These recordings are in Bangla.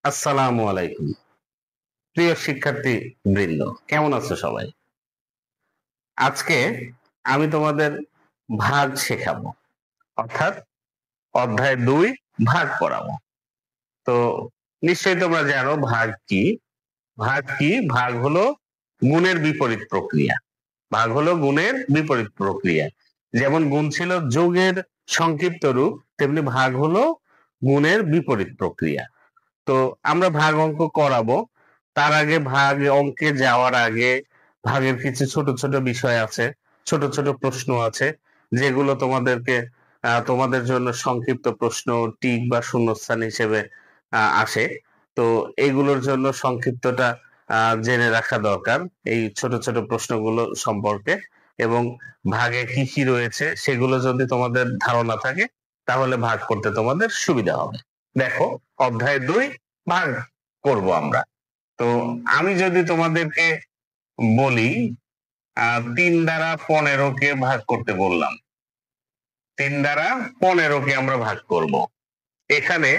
আসসালামু আলাইকুম। প্রিয় শিক্ষার্থী বৃন্দ, কেমন আছো সবাই? আজকে আমি তোমাদের ভাগ শেখাবো, অর্থাৎ অধ্যায় ২ ভাগ পড়াবো। তো নিশ্চয়ই তোমরা জানো ভাগ কি। ভাগ কি? ভাগ হলো গুণের বিপরীত প্রক্রিয়া। ভাগ হলো গুণের বিপরীত প্রক্রিয়া। যেমন গুণ ছিল যোগের সংক্ষিপ্ত রূপ, তেমনি ভাগ হলো গুণের বিপরীত প্রক্রিয়া। তো আমরা ভাগ অঙ্ক করাবো। তার আগে ভাগ অঙ্কে যাওয়ার আগে ভাগের কিছু ছোট ছোট বিষয় আছে, ছোট ছোট প্রশ্ন আছে, যেগুলো তোমাদের জন্য সংক্ষিপ্ত প্রশ্ন, টিক বা শূন্যস্থান হিসেবে আসে। তো এইগুলোর জন্য সংক্ষিপ্তটা জেনে রাখা দরকার, এই ছোট ছোট প্রশ্নগুলো সম্পর্কে। এবং ভাগে কি কি রয়েছে সেগুলো যদি তোমাদের ধারণা থাকে, তাহলে ভাগ করতে তোমাদের সুবিধা হবে। দেখো, অধ্যায় ২ ভাগ করব আমরা। তো আমি যদি তোমাদেরকে বলি ৩ দ্বারা ১৫-কে ভাগ করতে বললাম, ৩ দ্বারা ১৫-কে আমরা ভাগ করব। এখানে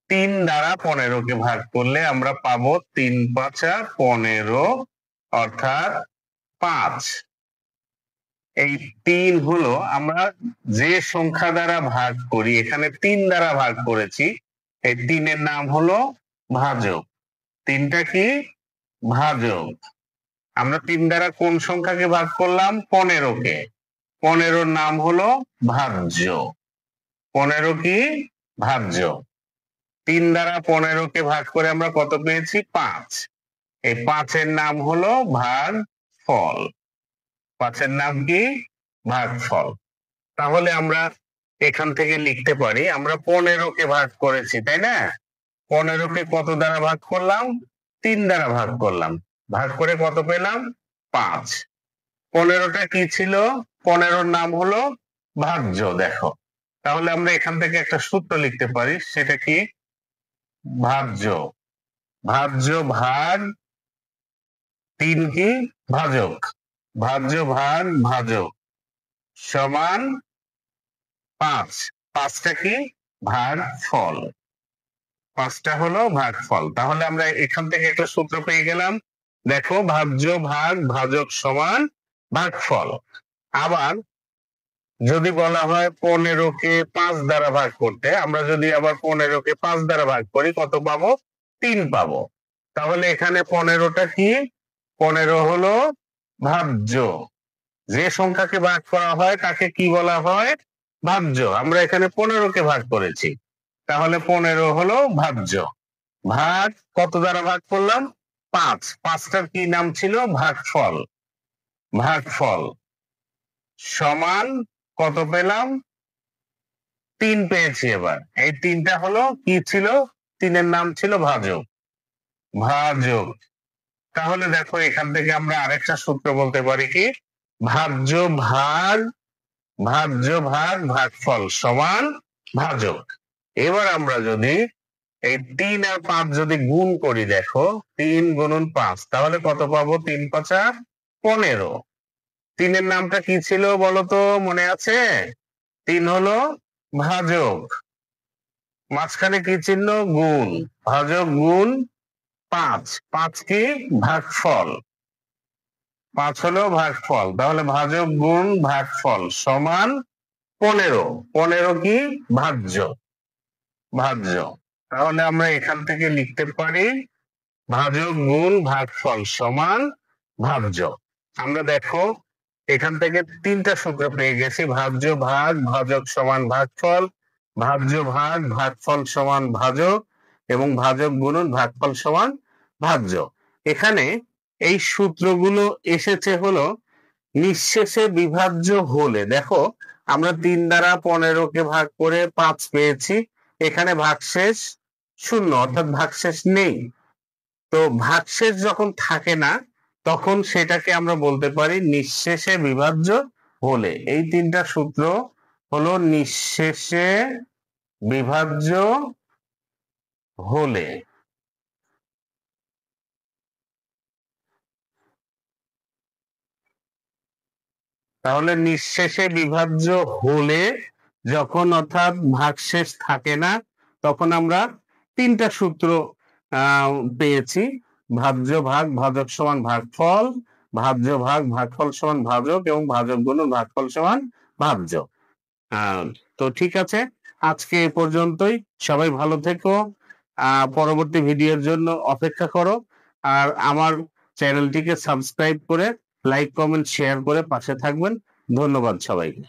৩ দ্বারা ১৫-কে ভাগ করলে আমরা পাবো ৩×৫=১৫, অর্থাৎ ৫। এই ৩ হলো আমরা যে সংখ্যা দ্বারা ভাগ করি, এখানে ৩ দ্বারা ভাগ করেছি, এই ৩-এর নাম হলো ভাজক। ৩টা কি? ভাজক। আমরা ৩ দ্বারা কোন সংখ্যাকে ভাগ করলাম? ১৫-কে। ১৫-র নাম হলো ভাজ্য। ১৫ কি? ভাজ্য। ৩ দ্বারা ১৫-কে ভাগ করে আমরা কত পেয়েছি? ৫। এই ৫-এর নাম হলো ভাগফল। ৫-এর নাম কি? ভাগফল। তাহলে আমরা এখান থেকে লিখতে পারি, আমরা ১৫-কে ভাগ করেছি, তাই না? ১৫-কে কত দ্বারা ভাগ করলাম? ৩ দ্বারা ভাগ করলাম। ভাগ করে কত পেলাম? ৫। ১৫টা কি ছিল? ১৫-র নাম হলো ভাজ্য। দেখো, তাহলে আমরা এখান থেকে একটা সূত্র লিখতে পারি, সেটা কি? ভাজ্য। ভাজ্য ভাগ ৩ কি? ভাজক। ভাজ্য ভাগ ভাজক সমান ৫। ৫টা কি? ভাগফল। ৫টা হলো ভাগফল। তাহলে আমরা এখান থেকে একটা সূত্র পেয়ে গেলাম। দেখো, ভাজ্য ভাগ ভাজক সমান ভাগফল। আবার যদি বলা হয় ১৫-কে ৫ দ্বারা ভাগ করতে, আমরা যদি আবার ১৫-কে ৫ দ্বারা ভাগ করি, কত পাবো? ৩ পাবো। তাহলে এখানে ১৫টা কি? ১৫ হলো ভাজ্য। যে সংখ্যাকে ভাগ করা হয় তাকে কি বলা হয়? ভাজ্য। আমরা এখানে ১৫-কে ভাগ করেছি, তাহলে ১৫ হলো ভাজ্য। ভাগ কত দ্বারা ভাগ করলাম? ৫। ৫টার কি নাম ছিল? ভাগফল। ভাগফল সমান কত পেলাম? ৩ পেয়েছি। এবার এই ৩টা হলো কি ছিল? ৩-এর নাম ছিল ভাজক। ভাজক। তাহলে দেখো, এখান থেকে আমরা আরেকটা সূত্র বলতে পারি কি? ভাজ্য ভাগ ভাগফল সমান ভাজক। এবার আমরা যদি এই ৩ আর ৫ যদি গুণ করি, দেখো ৩ গুণন ৫, তাহলে কত পাবো? ৩×৫=১৫। ৩-এর নামটা কি ছিল বলতো, মনে আছে? ৩ হলো ভাজক, মাঝখানে কি চিহ্ন? গুণ। ভাজক গুণ ৫। ৫ কি? ভাগফল। ৫ হলো ভাগফল। তাহলে ভাজক গুণ ভাগফল সমান ১৫। ১৫ কি? ভাজ্য। ভাজ্য। তাহলে আমরা এখান থেকে লিখতে পারি ভাজক গুণ ভাগফল সমান ভাজ্য। আমরা দেখো এখান থেকে ৩টা সূত্র পেয়ে গেছি। ভাজ্য ভাগ ভাজক সমান ভাগফল, ভাজ্য ভাগ ভাগফল সমান ভাজক, এবং ভাজক গুণন ভাগফল সমান ভাজ্য। এখানে এই সূত্রগুলো এসেছে হলো নিঃশেষে বিভাজ্য হলে। দেখো, আমরা ৩ দ্বারা ১৫-কে ভাগ করে ৫ পেয়েছি, এখানে ভাগশেষ ০, অর্থাৎ ভাগশেষ নেই। তো ভাগশেষ যখন থাকে না, তখন সেটাকে আমরা বলতে পারি নিঃশেষে বিভাজ্য হলে। এই ৩টা সূত্র হলো নিঃশেষে বিভাজ্য হলে। তাহলে নিঃশেষে বিভাজ্য হলে যখন, অর্থাৎ ভাগশেষ থাকে না, তখন আমরা ৩টা সূত্র পেয়েছি ভাজ্য ভাগ ভাজক সমান ভাগফল, ভাজ্য ভাগ ভাগফল সমান ভাজক এবং ভাজক গুণন ভাগফল সমান ভাজ্য। আহ, তো ঠিক আছে, আজকে এ পর্যন্তই। সবাই ভালো থেকো। পরবর্তী ভিডিওর জন্য অপেক্ষা করো। আর আমার চ্যানেলটিকে সাবস্ক্রাইব করে লাইক কমেন্ট শেয়ার করে পাশে থাকবেন। ধন্যবাদ সবাইকে।